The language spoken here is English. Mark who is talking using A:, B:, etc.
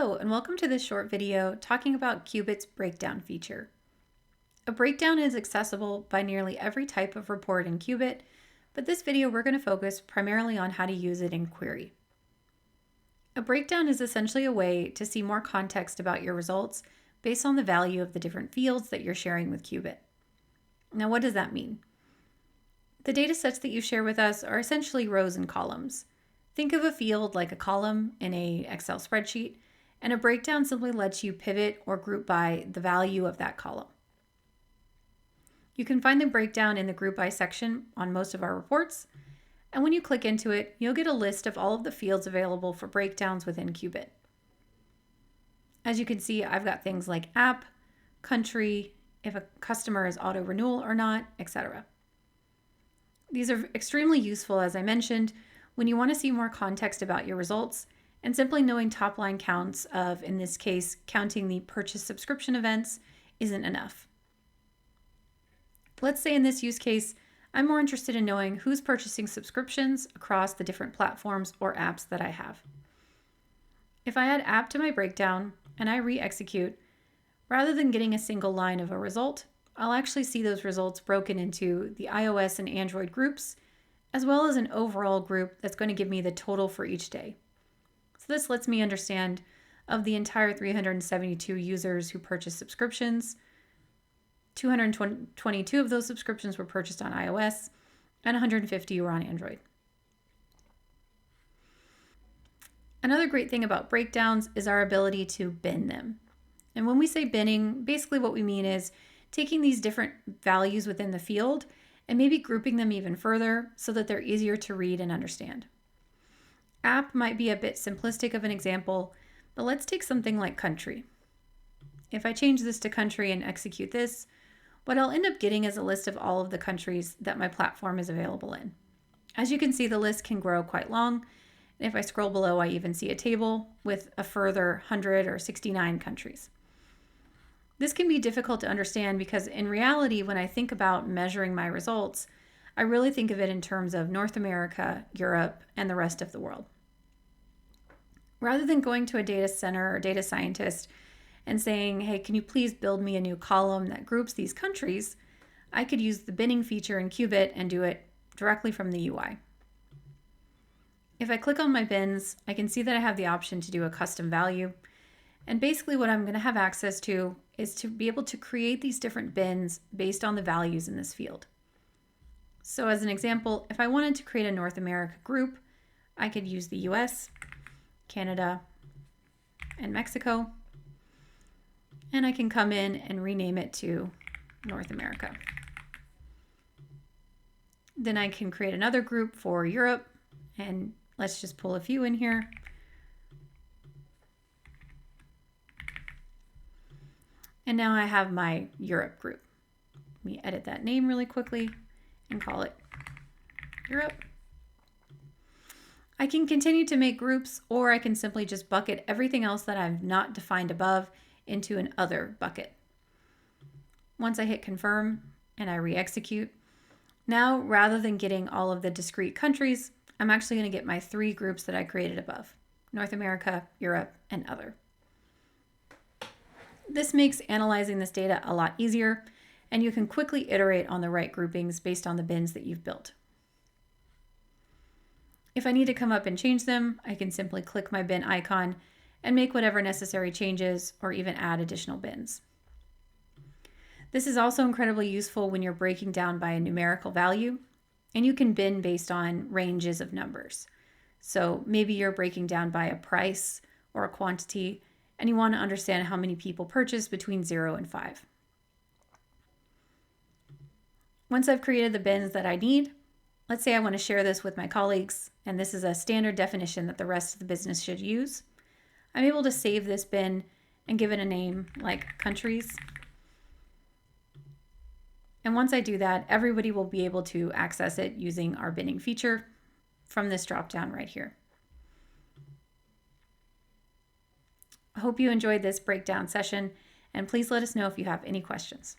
A: Hello, and welcome to this short video talking about Kubit's breakdown feature. A breakdown is accessible by nearly every type of report in Kubit, but this video we're going to focus primarily on how to use it in query. A breakdown is essentially a way to see more context about your results based on the value of the different fields that you're sharing with Kubit. Now, what does that mean? The data sets that you share with us are essentially rows and columns. Think of a field like a column in an Excel spreadsheet, and a breakdown simply lets you pivot or group by the value of that column. You can find the breakdown in the Group By section on most of our reports, and when you click into it, you'll get a list of all of the fields available for breakdowns within Kubit. As you can see, I've got things like app, country, if a customer is auto renewal or not, etc. These are extremely useful, as I mentioned, when you want to see more context about your results, and simply knowing top line counts of, in this case, counting the purchase subscription events isn't enough. Let's say in this use case, I'm more interested in knowing who's purchasing subscriptions across the different platforms or apps that I have. If I add app to my breakdown and I re-execute, rather than getting a single line of a result, I'll actually see those results broken into the iOS and Android groups, as well as an overall group that's going to give me the total for each day. So this lets me understand of the entire 372 users who purchased subscriptions, 222 of those subscriptions were purchased on iOS and 150 were on Android. Another great thing about breakdowns is our ability to bin them. And when we say binning, basically what we mean is taking these different values within the field and maybe grouping them even further so that they're easier to read and understand. App might be a bit simplistic of an example, but let's take something like country. If I change this to country and execute this, what I'll end up getting is a list of all of the countries that my platform is available in. As you can see, the list can grow quite long. And if I scroll below, I even see a table with a further 100 or 69 countries. This can be difficult to understand because in reality, when I think about measuring my results, I really think of it in terms of North America, Europe, and the rest of the world. Rather than going to a data center or data scientist and saying, hey, can you please build me a new column that groups these countries, I could use the binning feature in Kubit and do it directly from the UI. If I click on my bins, I can see that I have the option to do a custom value. And basically what I'm going to have access to is to be able to create these different bins based on the values in this field. So as an example, if I wanted to create a North America group, I could use the US, Canada, and Mexico. And I can come in and rename it to North America. Then I can create another group for Europe, and let's just pull a few in here. And now I have my Europe group. Let me edit that name really quickly and call it Europe. I can continue to make groups, or I can simply just bucket everything else that I've not defined above into an other bucket. Once I hit confirm and I re-execute, now rather than getting all of the discrete countries, I'm actually going to get my 3 groups that I created above: North America, Europe, and other. This makes analyzing this data a lot easier, and you can quickly iterate on the right groupings based on the bins that you've built. If I need to come up and change them, I can simply click my bin icon and make whatever necessary changes or even add additional bins. This is also incredibly useful when you're breaking down by a numerical value, and you can bin based on ranges of numbers. So maybe you're breaking down by a price or a quantity, and you want to understand how many people purchase between 0 and 5. Once I've created the bins that I need, let's say I want to share this with my colleagues, and this is a standard definition that the rest of the business should use. I'm able to save this bin and give it a name like countries. And once I do that, everybody will be able to access it using our binning feature from this dropdown right here. I hope you enjoyed this breakdown session, and please let us know if you have any questions.